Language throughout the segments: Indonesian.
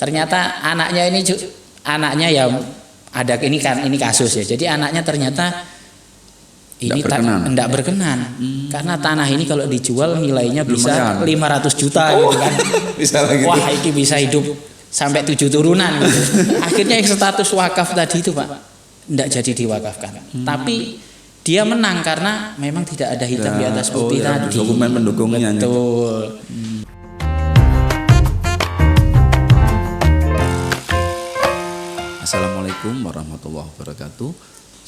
Ternyata anaknya ya ada ini kasus ya. Jadi anaknya ternyata ini tidak berkenan. Karena tanah ini kalau dijual nilainya bisa 500 juta gitu kan. Bisa lagi. Wah, ini bisa hidup sampai 7 turunan gitu. Akhirnya yang status wakaf tadi itu Pak tidak jadi diwakafkan. Tapi dia menang karena memang tidak ada hitam di atas putih tadi. Dokumen pendukungnya. Betul. Assalamualaikum warahmatullahi wabarakatuh.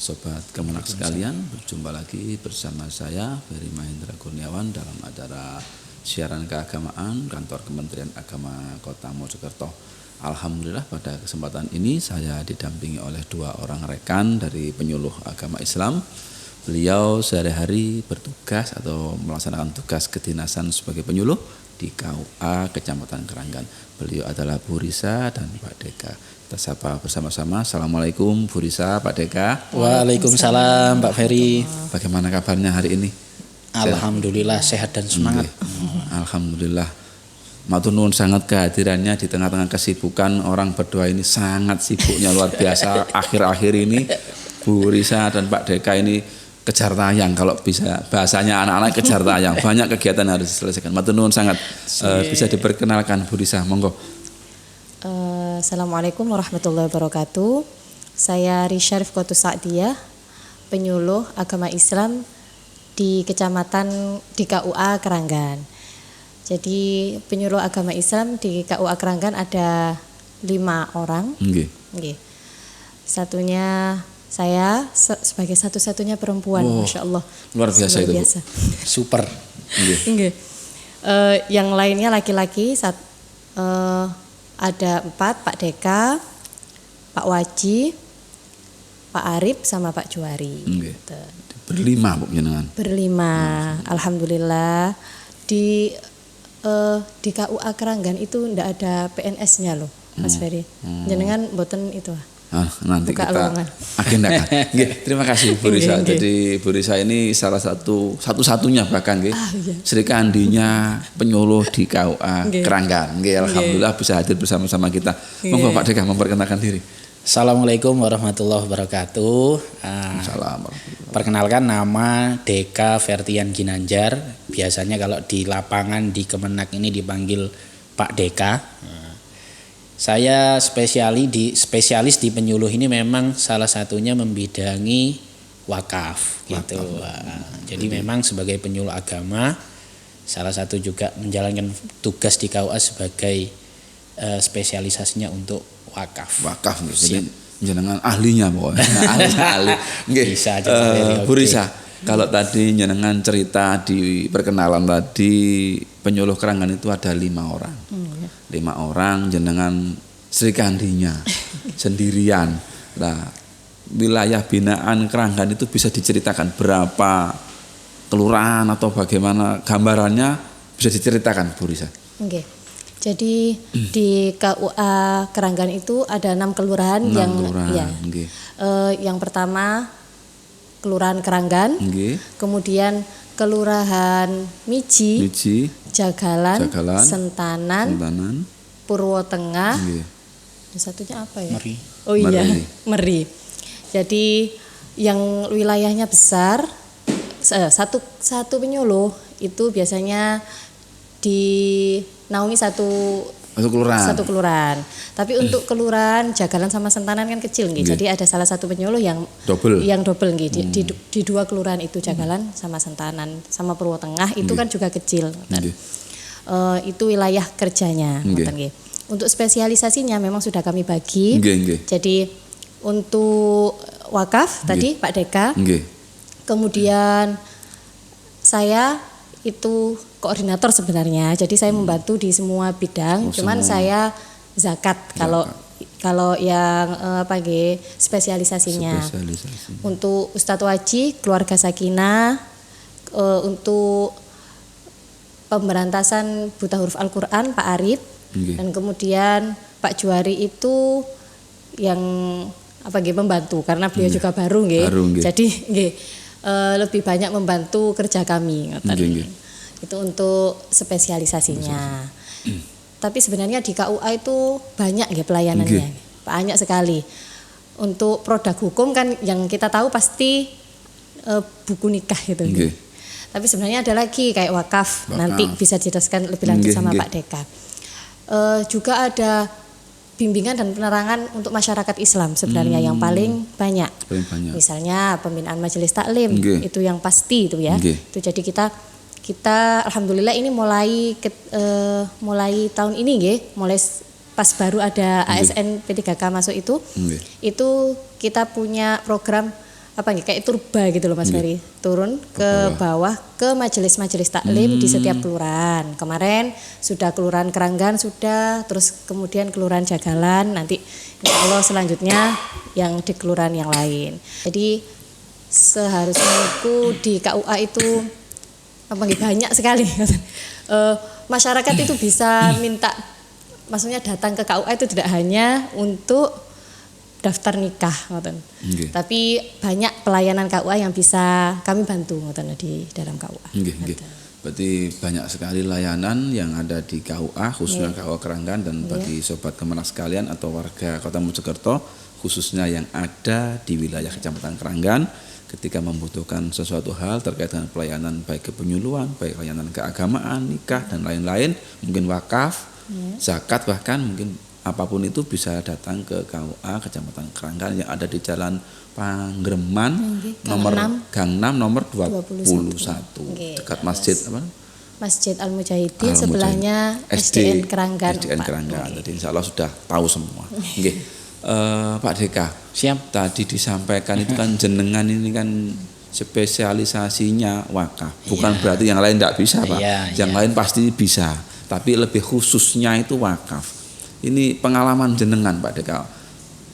Sobat Kemenak sekalian, berjumpa lagi bersama saya Ferry Mahendra Kurniawan dalam acara siaran keagamaan kantor Kementerian Agama Kota Mojokerto. Alhamdulillah pada kesempatan ini saya didampingi oleh dua orang rekan dari penyuluh agama Islam. Beliau sehari-hari bertugas atau melaksanakan tugas kedinasan sebagai penyuluh di KUA Kecamatan Keranggan. Beliau adalah Bu Risa dan Pak Deka. Kita sapa bersama-sama. Assalamualaikum Bu Risa, Pak Deka. Waalaikumsalam Pak Ferry. Bagaimana kabarnya hari ini? Alhamdulillah sehat dan semangat. Alhamdulillah. Matur nuwun sangat kehadirannya di tengah-tengah kesibukan orang berdua ini, sangat sibuknya luar biasa. Akhir-akhir ini Bu Risa dan Pak Deka ini kejar tayang, kalau bisa bahasanya anak-anak kejar tayang, banyak kegiatan harus diselesaikan. Matur nuwun sangat. Bisa diperkenalkan Bu Risa, monggo. Assalamualaikum warahmatullahi wabarakatuh. Saya Risha Rifqatus Sa'diyah, penyuluh agama Islam di kecamatan di KUA Keranggan. Jadi penyuluh agama Islam di KUA Keranggan ada 5 orang. Nggih. Satunya saya sebagai satu-satunya perempuan, Masya Allah. Luar biasa itu, Bu. Super. Nggih. Yang lainnya laki-laki, ada 4, Pak Deka, Pak Waji, Pak Arif, sama Pak Juari. Gitu. Berlima, Bu, jenengan. Berlima, alhamdulillah. Di KUA Keranggan itu ndak ada PNS-nya loh, Mas Ferry. Jenengan mboten itu. Nanti buka kita lowongan. agendakan. Terima kasih Bu Risa. Jadi Bu Risa ini salah satu-satunya bahkan Sri Kandinya penyuluh di KUA Keranggan. Alhamdulillah bisa hadir bersama-sama kita. Monggo Pak Deka memperkenalkan diri. Assalamualaikum warahmatullahi wabarakatuh. Assalamualaikum. Perkenalkan, nama Deka Fertian Ginanjar. Biasanya kalau di lapangan di Kemenak ini dipanggil Pak Deka. Saya spesialis di penyuluh ini memang salah satunya membidangi wakaf gitu. Jadi memang sebagai penyuluh agama, salah satu juga menjalankan tugas di KUA sebagai spesialisasinya untuk wakaf. Jadi jenengan ahlinya pokoknya. ahli. Bisa aja. Bu Risa, kalau tadi jenengan cerita di perkenalan tadi penyuluh Keranggan itu ada 5 orang. 5 orang jenengan Sri Kandinya sendirian. Nah, wilayah binaan Keranggan itu bisa diceritakan berapa kelurahan atau bagaimana gambarannya, bisa diceritakan Bu Risa? Jadi di KUA Keranggan itu ada 6 kelurahan yang pertama Kelurahan Keranggan, kemudian Kelurahan Miji, Jagalan, Sentanan, Purwo Tengah, satunya apa ya? Meri. Jadi yang wilayahnya besar, satu penyuluh itu biasanya dinaungi satu kelurahan. Tapi untuk kelurahan Jagalan sama Sentanan kan kecil Jadi ada salah satu penyuluh yang double di 2 kelurahan itu, Jagalan sama Sentanan sama Purwo Tengah itu kan juga kecil. Itu wilayah kerjanya. Untuk spesialisasinya memang sudah kami bagi. Jadi untuk wakaf tadi Pak Deka. Kemudian saya itu koordinator sebenarnya. Jadi saya membantu di semua bidang. Cuman saya zakat kalau yang spesialisasinya. Untuk Ustadz Waji, keluarga Sakinah, untuk pemberantasan buta huruf Al-Qur'an Pak Arif, dan kemudian Pak Juari itu yang membantu karena beliau juga baru. Jadi lebih banyak membantu kerja kami. Itu untuk spesialisasinya. Tapi sebenarnya di KUA itu banyak ya pelayanannya, banyak sekali. Untuk produk hukum kan yang kita tahu pasti buku nikah gitu. Tapi sebenarnya ada lagi kayak wakaf. Nanti bisa dijelaskan lebih lanjut sama Pak Deka. Juga ada bimbingan dan penerangan untuk masyarakat Islam sebenarnya yang paling banyak. Misalnya pembinaan majelis taklim itu yang pasti itu ya. Itu jadi kita alhamdulillah ini mulai tahun ini mulai pas baru ada ASN P3K masuk itu kita punya program kayak turba gitu loh Mas Ferry, turun ke bawah ke majelis-majelis taklim di setiap kelurahan. Kemarin sudah kelurahan Keranggan sudah, terus kemudian kelurahan Jagalan, nanti insya Allah selanjutnya yang di kelurahan yang lain. Jadi seharusnya di KUA itu banyak sekali masyarakat itu bisa minta, maksudnya datang ke KUA itu tidak hanya untuk daftar nikah, tapi banyak pelayanan KUA yang bisa kami bantu di dalam KUA. Berarti banyak sekali layanan yang ada di KUA, khususnya KUA Keranggan, dan bagi sobat Kemenak sekalian atau warga Kota Mojokerto khususnya yang ada di wilayah Kecamatan Keranggan, ketika membutuhkan sesuatu hal terkait dengan pelayanan baik kepenyuluhan, baik pelayanan keagamaan, nikah dan lain-lain, mungkin wakaf, zakat, bahkan mungkin apapun itu bisa datang ke KUA Kecamatan Keranggan yang ada di Jalan Panggreman Gang 6 nomor 21 dekat Masjid Masjid Al-Mujahidin, sebelahnya SDN Keranggan. Jadi insya Allah sudah tahu semua. Pak Deka, siap. Tadi disampaikan itu kan jenengan ini kan spesialisasinya wakaf. Bukan berarti yang lain tidak bisa, Pak. Yang lain pasti bisa, tapi lebih khususnya itu wakaf. Ini pengalaman jenengan Pak Deka.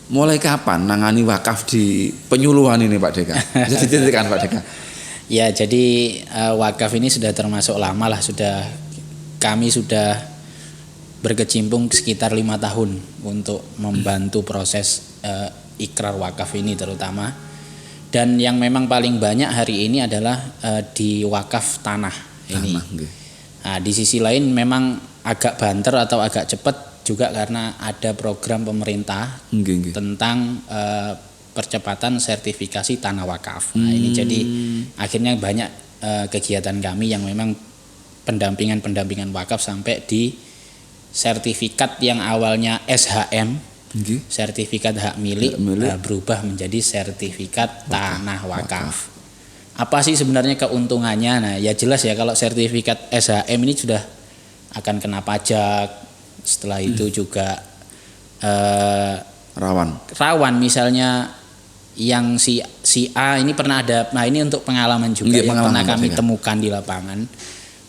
Mulai kapan nangani wakaf di penyuluhan ini Pak Deka? Bisa diceritakan Pak Deka? Ya, jadi wakaf ini sudah termasuk lama lah, kami sudah berkecimpung sekitar 5 tahun untuk membantu proses ikrar wakaf ini terutama. Dan yang memang paling banyak hari ini adalah di wakaf tanah ini. Nah, di sisi lain memang agak banter atau agak cepat juga karena ada program pemerintah tentang percepatan sertifikasi tanah wakaf. Nah, ini jadi akhirnya banyak kegiatan kami yang memang pendampingan wakaf sampai di sertifikat yang awalnya SHM, sertifikat hak milik, berubah menjadi sertifikat tanah wakaf. Apa sih sebenarnya keuntungannya? Nah, ya jelas ya, kalau sertifikat SHM ini sudah akan kena pajak. Setelah itu juga rawan misalnya yang si A ini pernah ada. Nah, ini untuk pengalaman juga yang pernah kami temukan di lapangan.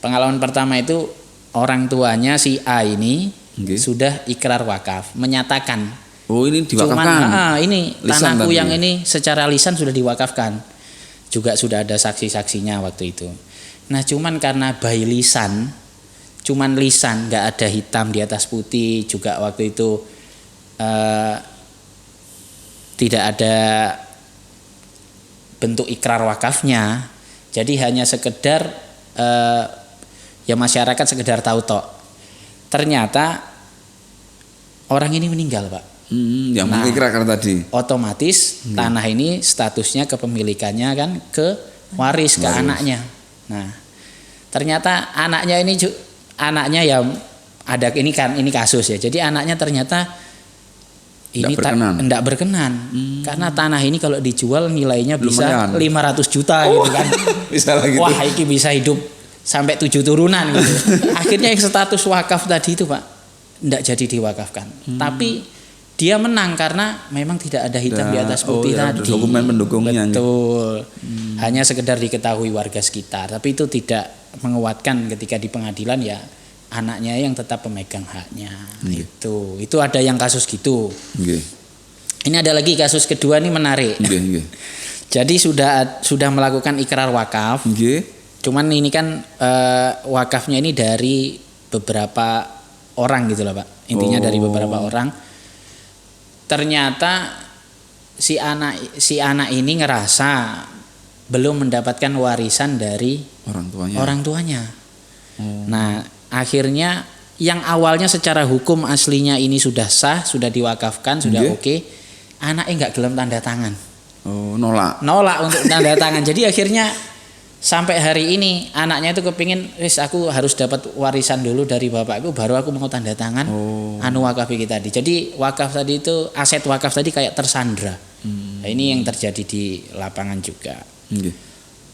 Pengalaman pertama itu orang tuanya si A ini sudah ikrar wakaf, menyatakan ini diwakafkan. Ini tanahku yang ini secara lisan sudah diwakafkan. Juga sudah ada saksi-saksinya waktu itu. Nah, cuman karena by lisan, nggak ada hitam di atas putih, juga waktu itu tidak ada bentuk ikrar wakafnya, jadi hanya sekedar ya masyarakat sekedar tahu tok. Ternyata orang ini meninggal, Pak. Yang mengikrarkan tadi. Otomatis tanah ini statusnya kepemilikannya kan ke waris, ke anaknya. Nah, ternyata anaknya yang ada ini kasus ya. Jadi anaknya ternyata ini tidak berkenan karena tanah ini kalau dijual nilainya bisa 500 juta gitu kan. Bisa gitu. Wah, ini bisa hidup sampai 7 turunan gitu. Akhirnya yang status wakaf tadi itu, Pak, tidak jadi diwakafkan. Tapi dia menang karena memang tidak ada hitam di atas putih tadi. Dokumen pendukungnya. Betul. Hanya sekedar diketahui warga sekitar, tapi itu tidak menguatkan ketika di pengadilan ya anaknya yang tetap pemegang haknya. Itu ada yang kasus gitu. Ini ada lagi kasus kedua nih menarik. Jadi sudah melakukan ikrar wakaf. Cuman ini kan wakafnya ini dari beberapa orang gitu loh, Pak. Intinya dari beberapa orang. Ternyata si anak ini ngerasa belum mendapatkan warisan dari orang tuanya. Nah, akhirnya yang awalnya secara hukum aslinya ini sudah sah, sudah diwakafkan, sudah oke, anaknya nggak gelem tanda tangan. Oh, nolak untuk tanda tangan. Jadi akhirnya sampai hari ini anaknya itu kepingin, wis aku harus dapat warisan dulu dari bapakku, baru aku mau tanda tangan wakaf kita tadi. Jadi wakaf tadi itu, aset wakaf tadi kayak tersandra. Nah, ini yang terjadi di lapangan juga.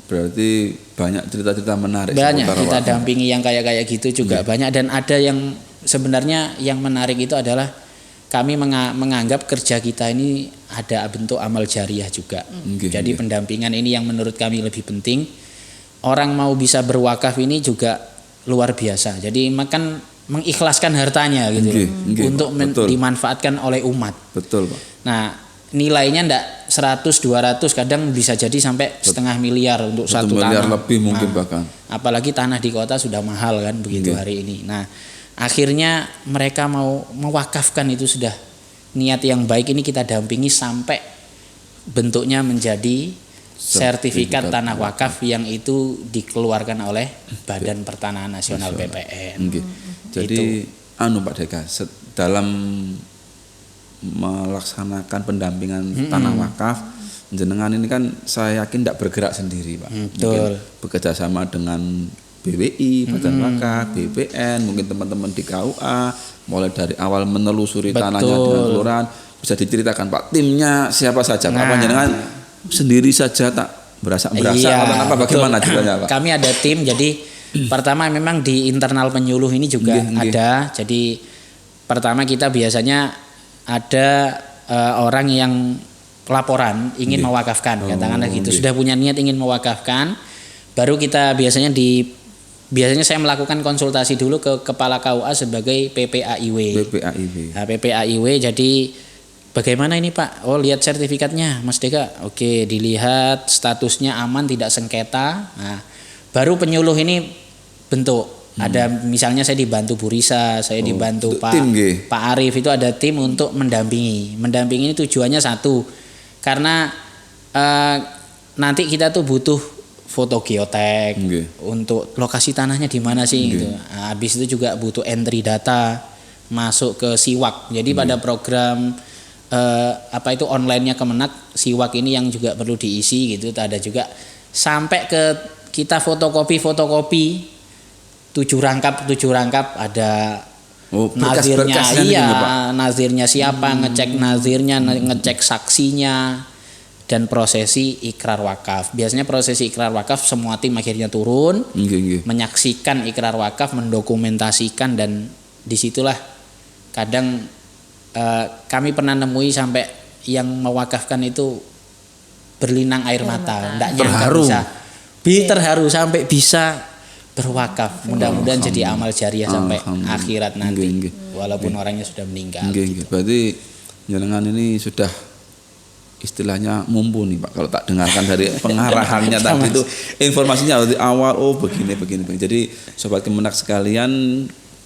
Berarti banyak cerita-cerita menarik. Banyak kita dampingi yang kayak gitu juga banyak, dan ada yang sebenarnya yang menarik itu adalah kami menganggap kerja kita ini ada bentuk amal jariah juga. Jadi pendampingan ini yang menurut kami lebih penting. Orang mau bisa berwakaf ini juga luar biasa. Jadi makan mengikhlaskan hartanya gitu untuk dimanfaatkan oleh umat. Betul, Pak. Nah, nilainya ndak 100 200, kadang bisa jadi sampai setengah miliar untuk satu miliar tanah. Lebih mungkin bahkan. Apalagi tanah di kota sudah mahal kan begitu hari ini. Nah, akhirnya mereka mau mewakafkan, itu sudah niat yang baik ini kita dampingi sampai bentuknya menjadi sertifikat tanah wakaf yang itu dikeluarkan oleh Badan Pertanahan Nasional BPN. Jadi Pak Deka, dalam melaksanakan pendampingan tanah wakaf, jenengan ini kan saya yakin tidak bergerak sendiri, Pak. Mungkin bekerja sama dengan BWI, Badan Wakaf, BPN, mungkin teman-teman di KUA, mulai dari awal menelusuri tanahnya dengan kelurahan. Bisa diceritakan, Pak, timnya siapa saja? Pak, jenengan sendiri saja tak berasa atau bagaimana ceritanya, Pak? Kami ada tim. Jadi pertama memang di internal penyuluh ini juga ada. Jadi pertama kita biasanya ada orang yang laporan ingin mewakafkan, katakanlah gitu, sudah punya niat ingin mewakafkan, baru kita biasanya saya melakukan konsultasi dulu ke kepala KUA sebagai PPAIW. Nah, PPAIW, jadi bagaimana ini Pak? Oh, lihat sertifikatnya Mas Deka. Oke, dilihat statusnya aman, tidak sengketa. Nah, baru penyuluh ini bentuk. Ada misalnya saya dibantu Bu Risa, saya dibantu Pak Arif, itu ada tim untuk mendampingi. Mendampingi ini tujuannya satu, karena nanti kita tuh butuh foto geotek untuk lokasi tanahnya di mana sih gitu. Nah, habis itu juga butuh entry data masuk ke Siwak. Jadi pada program online-nya Kemenak, Siwak ini yang juga perlu diisi gitu. Ada juga sampai ke kita fotokopi 7 rangkap ada nazirnya, nazirnya siapa, ngecek nazirnya, ngecek saksinya, dan prosesi ikrar wakaf. Biasanya prosesi ikrar wakaf semua tim akhirnya turun, menyaksikan ikrar wakaf, mendokumentasikan, dan disitulah kadang kami pernah nemui sampai yang mewakafkan itu berlinang air mata, enggak nyangka terharu sampai bisa berwakaf. Mudah-mudahan jadi amal jariah sampai akhirat nanti, walaupun orangnya sudah meninggal. Berarti jenengan ini sudah istilahnya mumpuni, Pak. Kalau tak dengarkan dari pengarahannya tadi itu informasinya dari awal, begini. Jadi sobat Kemenak sekalian,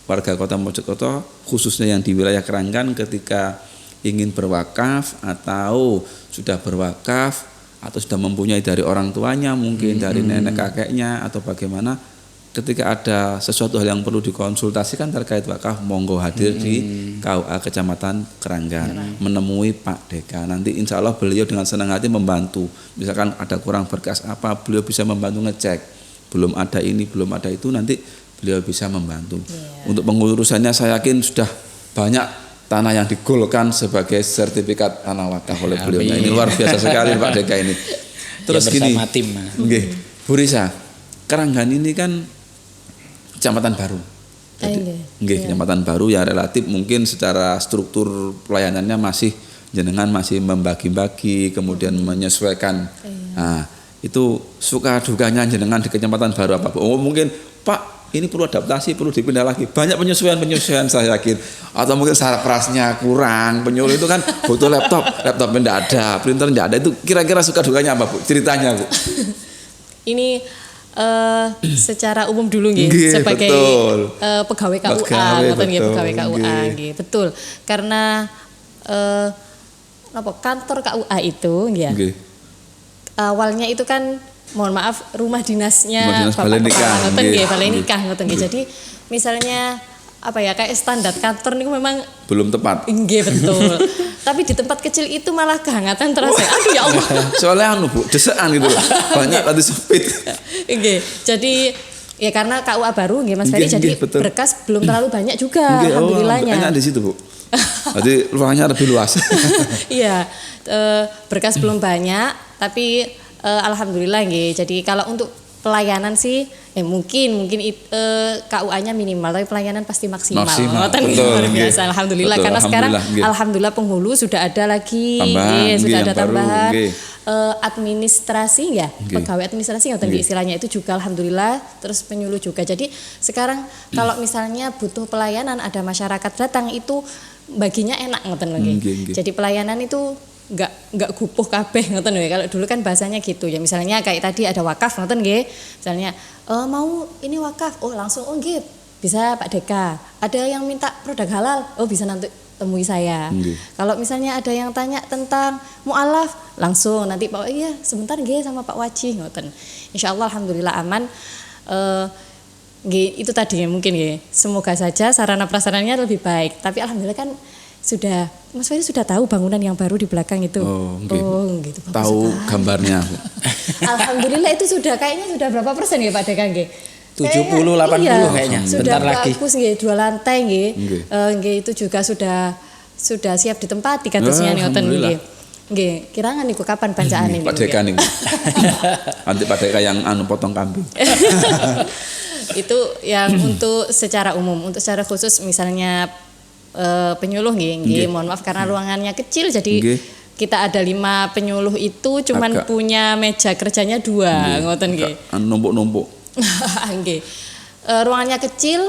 warga Kota Mojokerto khususnya yang di wilayah Keranggan, ketika ingin berwakaf atau sudah berwakaf atau sudah mempunyai dari orang tuanya, mungkin dari nenek kakeknya atau bagaimana, ketika ada sesuatu hal yang perlu dikonsultasikan terkait wakaf, monggo hadir di KUA Kecamatan Keranggan, menemui Pak Deka. Nanti insya Allah beliau dengan senang hati membantu. Misalkan ada kurang berkas apa, beliau bisa membantu ngecek. Belum ada ini, belum ada itu, nanti beliau bisa membantu. Untuk pengurusannya saya yakin sudah banyak tanah yang digolkan sebagai sertifikat tanah wakaf oleh beliau. Ini luar biasa sekali Pak Deka ini. Terus gini, Bu Risa, Keranggan ini kan Kecamatan baru. Kecamatan baru ya, relatif mungkin secara struktur pelayanannya jenengan masih membagi-bagi, kemudian menyesuaikan. Nah, itu suka dukanya jenengan di Kecamatan baru apa? Mungkin Pak, ini perlu adaptasi, perlu dipindah lagi. Banyak penyesuaian saya yakin. Atau mungkin sarprasnya kurang. Penyuluh itu kan butuh laptopnya tidak ada, printer tidak ada. Itu kira-kira suka dukanya apa, Bu? Ceritanya, Bu. Ini secara umum dulu sebagai pegawai KUA, pegawai KUA betul. Karena kantor KUA itu awalnya itu kan, mohon maaf, rumah dinasnya Bapak Kepala Balai Nikah. Jadi misalnya apa ya kayak standar kantor nih memang belum tepat. Nggih betul. Tapi di tempat kecil itu malah kehangatan terasa. Aduh ya Allah. Soalnya Bu, desekan gitu loh. Banyak tadi sempit. Nggih. Jadi ya karena KUA baru nggih Mas Ferry, jadi betul. berkas belum terlalu banyak juga alhamdulillahnya. Enak di situ, Bu. Jadi ruangnya lebih luas. Iya. Berkas belum banyak tapi alhamdulillah nggih. Jadi kalau untuk pelayanan sih mungkin KUA-nya minimal tapi pelayanan pasti maksimal. Luar biasa alhamdulillah betul, karena sekarang alhamdulillah penghulu sudah ada lagi sudah ada tambahan administrasi ya, pegawai administrasi yang istilahnya itu juga alhamdulillah, terus penyuluh juga. Jadi sekarang kalau misalnya butuh pelayanan ada masyarakat datang itu baginya enak ngoten nggih. Jadi pelayanan itu enggak gupuh kabeh ngoten nggih. Kalau dulu kan bahasanya gitu ya. Misalnya kayak tadi ada wakaf ngoten nggih. Misalnya mau ini wakaf, langsung nggih bisa Pak Deka. Ada yang minta produk halal, bisa nanti temui saya. Kalau misalnya ada yang tanya tentang mualaf, langsung nanti Pak sebentar nggih sama Pak Waji ngoten. Insyaallah alhamdulillah aman. Nggih itu tadi mungkin nggih. Semoga saja sarana prasarananya lebih baik. Tapi alhamdulillah kan sudah Mas Ferry sudah tahu bangunan yang baru di belakang itu. Gitu. Tahu gambarnya. Alhamdulillah itu kayaknya sudah berapa persen ya Pak Deka nggih? 70-80 kayaknya. Sudah bagus nggih, 2 lantai nggih. Nggih itu juga sudah siap ditempati katanya ngoten nggih. Nggih, kirangan niku kapan bancaan ini? Pak Deka niku. Nanti Pak Deka yang potong kambing. Itu yang untuk secara umum, untuk secara khusus misalnya penyuluh nggih, mohon maaf karena ruangannya kecil jadi kita ada 5 penyuluh itu cuman punya meja kerjanya 2 ngoten nggih. Numpuk-numpuk. Nggih. Ruangannya kecil,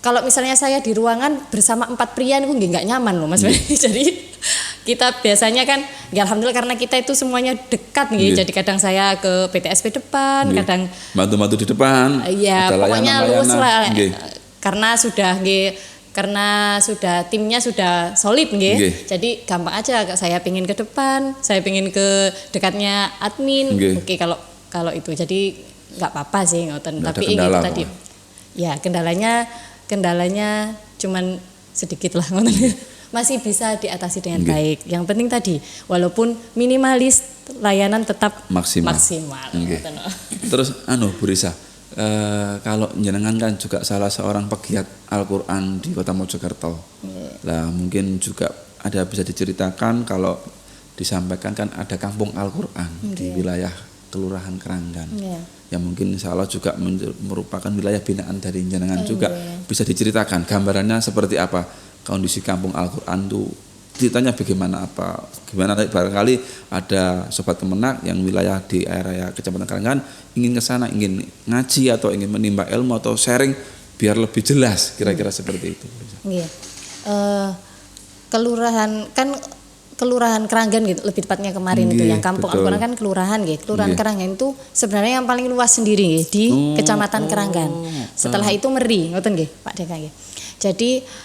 kalau misalnya saya di ruangan bersama 4 pria niku nggih enggak nyaman loh Mas. Jadi kita biasanya kan ya alhamdulillah karena kita itu semuanya dekat nggih. Jadi kadang saya ke PTSP depan, kadang bantu-bantu di depan. Iya, pokoknya luas lah. Karena sudah timnya sudah solid nggih. Jadi gampang aja saya pengin ke depan, saya pengin ke dekatnya admin. Oke, kalau itu jadi enggak apa-apa sih ngoten. Tapi ini tadi ya kendalanya cuman sedikit lah ngoten. Masih bisa diatasi dengan baik. Yang penting tadi walaupun minimalis layanan tetap maksimal. Terus Bu Risa, kalau jenengan kan juga salah seorang pegiat Al-Qur'an di Kota Mojokerto. Lah mungkin juga ada bisa diceritakan kalau disampaikan kan ada kampung Al-Qur'an di wilayah Kelurahan Keranggan. Yang mungkin insya Allah juga merupakan wilayah binaan dari jenengan juga. Bisa diceritakan gambarannya seperti apa kondisi kampung Al-Qur'an itu, ceritanya bagaimana gimana barangkali ada sobat kemenak yang wilayah di area Kecamatan Keranggan ingin ke sana, ingin ngaji atau ingin menimba ilmu atau sharing biar lebih jelas kira-kira seperti itu. Iya. Kelurahan Keranggan gitu, lebih tepatnya kemarin itu yang kampung Al-Qur'an kan kelurahan gitu. Kelurahan Keranggan itu sebenarnya yang paling luas sendiri di Kecamatan Keranggan. Setelah itu Meri, ngoten nggih, Pak Deka nggih. Jadi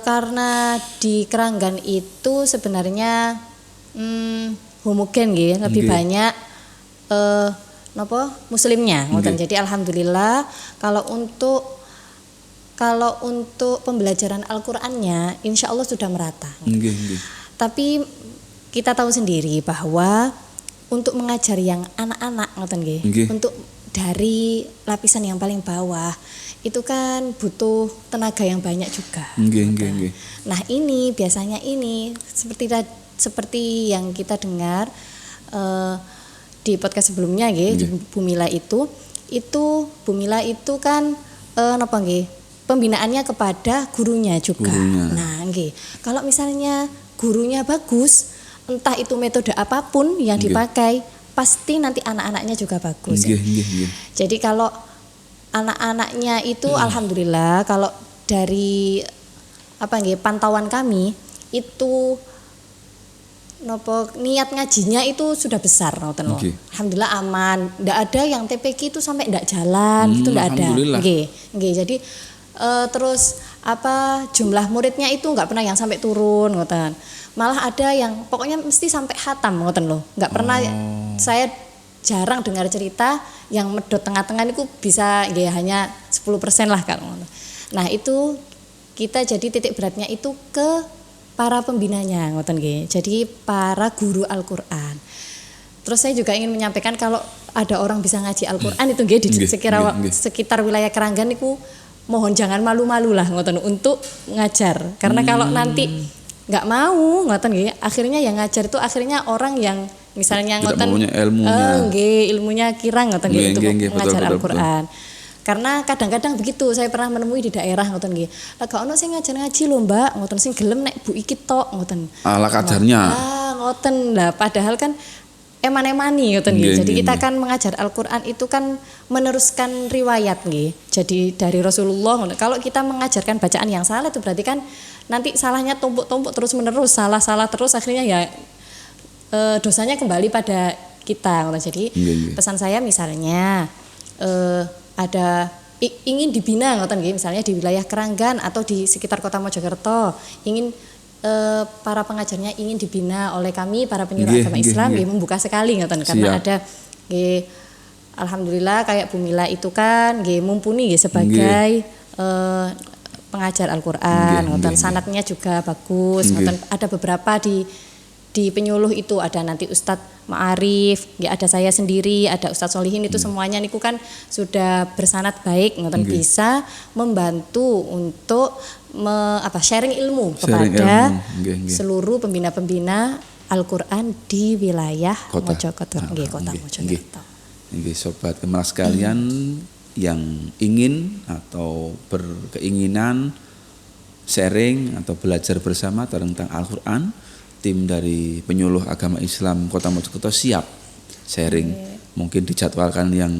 karena di Keranggan itu sebenarnya homogen nggih, lebih banyak muslimnya ngoten. Jadi alhamdulillah kalau untuk pembelajaran Al-Qur'annya insya Allah sudah merata. Tapi kita tahu sendiri bahwa untuk mengajar yang anak-anak ngoten nggih, untuk dari lapisan yang paling bawah itu kan butuh tenaga yang banyak juga. Nah ini biasanya seperti yang kita dengar di podcast sebelumnya nggih, Bu Mila itu Bu Mila itu kan pembinaannya kepada gurunya juga. Nah nggih, kalau misalnya gurunya bagus, entah itu metode apapun yang dipakai, pasti nanti anak-anaknya juga bagus. Jadi kalau anak-anaknya itu alhamdulillah kalau dari pantauan kami itu niat ngajinya itu sudah besar alhamdulillah aman. Ndak ada yang TPQ itu sampai ndak jalan, itu ndak ada. Jadi terus jumlah muridnya itu nggak pernah yang sampai turun ngoten. Malah ada yang pokoknya mesti sampai khatam ngoten loh. Nggak pernah saya jarang dengar cerita yang medot tengah-tengah itu bisa hanya 10% lah kalau. Nah, itu kita jadi titik beratnya itu ke para pembinanya, ngoten nggih. Jadi para guru Al-Qur'an. Terus saya juga ingin menyampaikan kalau ada orang bisa ngaji Al-Qur'an itu nggih di sekitar wilayah Keranggan itu mohon jangan malu-malu lah ngoten untuk ngajar. Karena kalau nanti nggak mau ngoten nggih, akhirnya yang ngajar itu akhirnya orang yang misalnya ngoten ilmunya kirang ngoten nggih untuk mengajar Al-Qur'an. Karena kadang-kadang begitu saya pernah menemui di daerah ngoten nggih. Lah gak ono sing ngajar ngaji lho Mbak, ngoten sing gelem nek Bu iki tok ngoten. Ala kadarnya. Ngoten lah padahal kan eman-emani ngoten nggih. Jadi kita kan mengajar Al-Qur'an itu kan meneruskan riwayat nggih. Jadi dari Rasulullah. Kalau kita mengajarkan bacaan yang salah itu berarti kan nanti salahnya tumpuk-tumpuk terus-menerus, salah-salah terus akhirnya ya dosanya kembali pada kita. Jadi pesan saya misalnya ada ingin dibina ngoten nggih misalnya di wilayah Keranggan atau di sekitar Kota Mojokerto ingin para pengajarnya ingin dibina oleh kami para penyuluh agama Islam membuka sekali ngoten karena ada alhamdulillah kayak Bu Mila itu kan mumpuni sebagai pengajar Al-Qur'an ngoten sanadnya juga bagus ngoten ada beberapa di penyuluh itu ada nanti Ustadz Ma'arif, ada saya sendiri, ada Ustadz Solihin itu semuanya niku kan sudah bersanad baik ngoten bisa membantu untuk sharing ilmu kepada seluruh pembina-pembina Al-Qur'an di wilayah Mojokerto, Kota Mojokerto. Sobat Kemenak sekalian yang ingin atau berkeinginan sharing atau belajar bersama tentang Al-Qur'an, tim dari penyuluh agama Islam Kota Mojokerto siap sharing. Mungkin dijadwalkan yang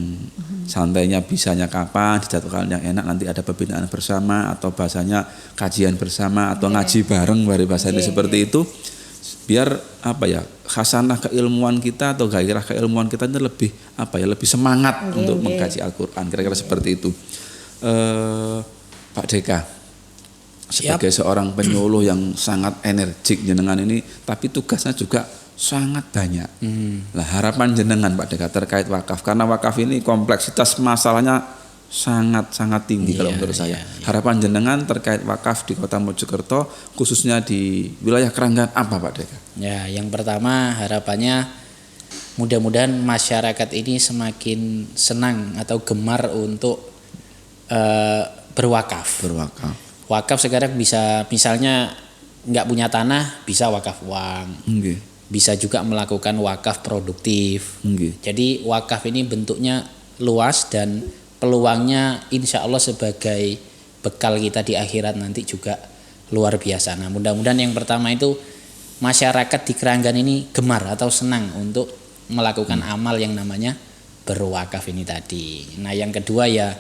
santainya bisanya kapan, dijadwalkan yang enak nanti ada pembinaan bersama atau bahasanya kajian bersama atau ngaji bareng bahasanya seperti itu. Biar khasanah keilmuan kita atau gairah keilmuan kita ini lebih lebih semangat untuk mengkaji Al-Qur'an. Kira-kira seperti itu. Pak Deka, sebagai seorang penyuluh yang sangat energik jenengan ini, tapi tugasnya juga sangat banyak. Lah harapan jenengan Pak Deka terkait wakaf, karena wakaf ini kompleksitas masalahnya sangat tinggi kalau menurut saya. Harapan jenengan terkait wakaf di Kota Mojokerto, khususnya di wilayah Keranggan apa Pak Deka? Ya, yang pertama harapannya mudah-mudahan masyarakat ini semakin senang atau gemar untuk berwakaf. Wakaf sekarang bisa misalnya nggak punya tanah bisa wakaf uang, bisa juga melakukan wakaf produktif. Jadi wakaf ini bentuknya luas dan peluangnya insya Allah sebagai bekal kita di akhirat nanti juga luar biasa. Nah mudah-mudahan yang pertama itu masyarakat di Keranggan ini gemar atau senang untuk melakukan amal yang namanya berwakaf ini tadi. Nah yang kedua ya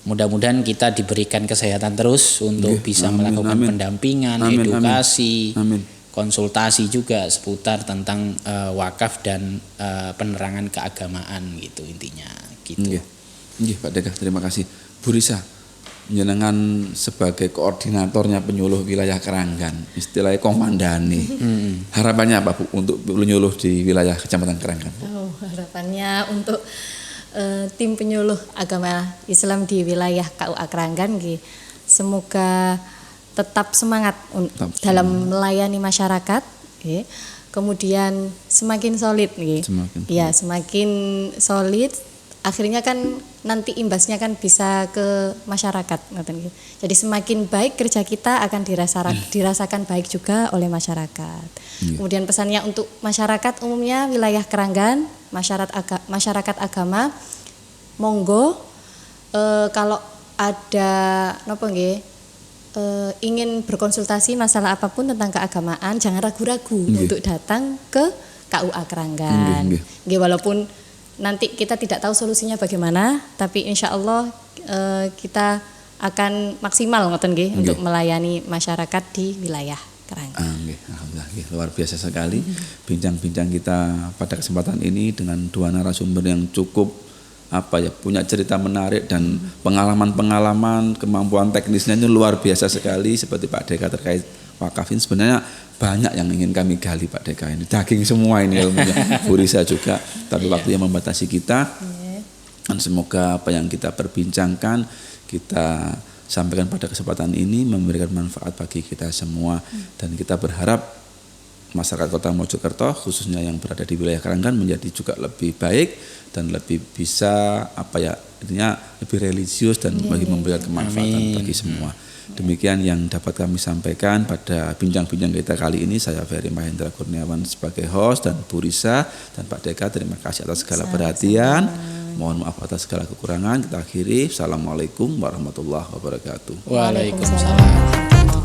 mudah-mudahan kita diberikan kesehatan terus untuk bisa melakukan pendampingan, edukasi, konsultasi juga seputar tentang wakaf dan penerangan keagamaan gitu intinya. Gitu. Pak Deka, terima kasih. Bu Risa, jenengan sebagai koordinatornya penyuluh wilayah Keranggan, istilahnya komandani. Harapannya apa Bu untuk penyuluh di wilayah Kecamatan Keranggan? Harapannya untuk tim penyuluh agama Islam di wilayah KUA Keranggan semoga tetap semangat dalam melayani masyarakat, kemudian semakin solid, semakin solid. Akhirnya kan nanti imbasnya kan bisa ke masyarakat, jadi semakin baik kerja kita akan dirasakan baik juga oleh masyarakat. Kemudian pesannya untuk masyarakat umumnya wilayah Keranggan, masyarakat agama, monggo kalau ada ingin berkonsultasi masalah apapun tentang keagamaan jangan ragu-ragu untuk datang ke KUA Keranggan. Walaupun nanti kita tidak tahu solusinya bagaimana, tapi insya Allah kita akan maksimal untuk melayani masyarakat di wilayah Keranggan. Alhamdulillah, luar biasa sekali bincang-bincang kita pada kesempatan ini dengan dua narasumber yang cukup punya cerita menarik dan pengalaman-pengalaman, kemampuan teknisnya ini luar biasa sekali. Seperti Pak Deka terkait wakaf ini sebenarnya banyak yang ingin kami gali Pak Deka ini, daging semua ini ilmunya. Bu Risa juga, tapi waktu yang membatasi kita. Dan semoga apa yang kita perbincangkan kita sampaikan pada kesempatan ini memberikan manfaat bagi kita semua. Dan kita berharap masyarakat Kota Mojokerto khususnya yang berada di wilayah Karanggan menjadi juga lebih baik dan lebih bisa intinya lebih religius dan bagi memberikan kemanfaatan bagi semua. Demikian yang dapat kami sampaikan pada bincang-bincang kita kali ini. Saya Ferry Mahendra Kurniawan sebagai host dan Bu Risa dan Pak Deka, terima kasih atas segala perhatian. Mohon maaf atas segala kekurangan. Kita akhiri. Assalamualaikum warahmatullahi wabarakatuh. Waalaikumsalam.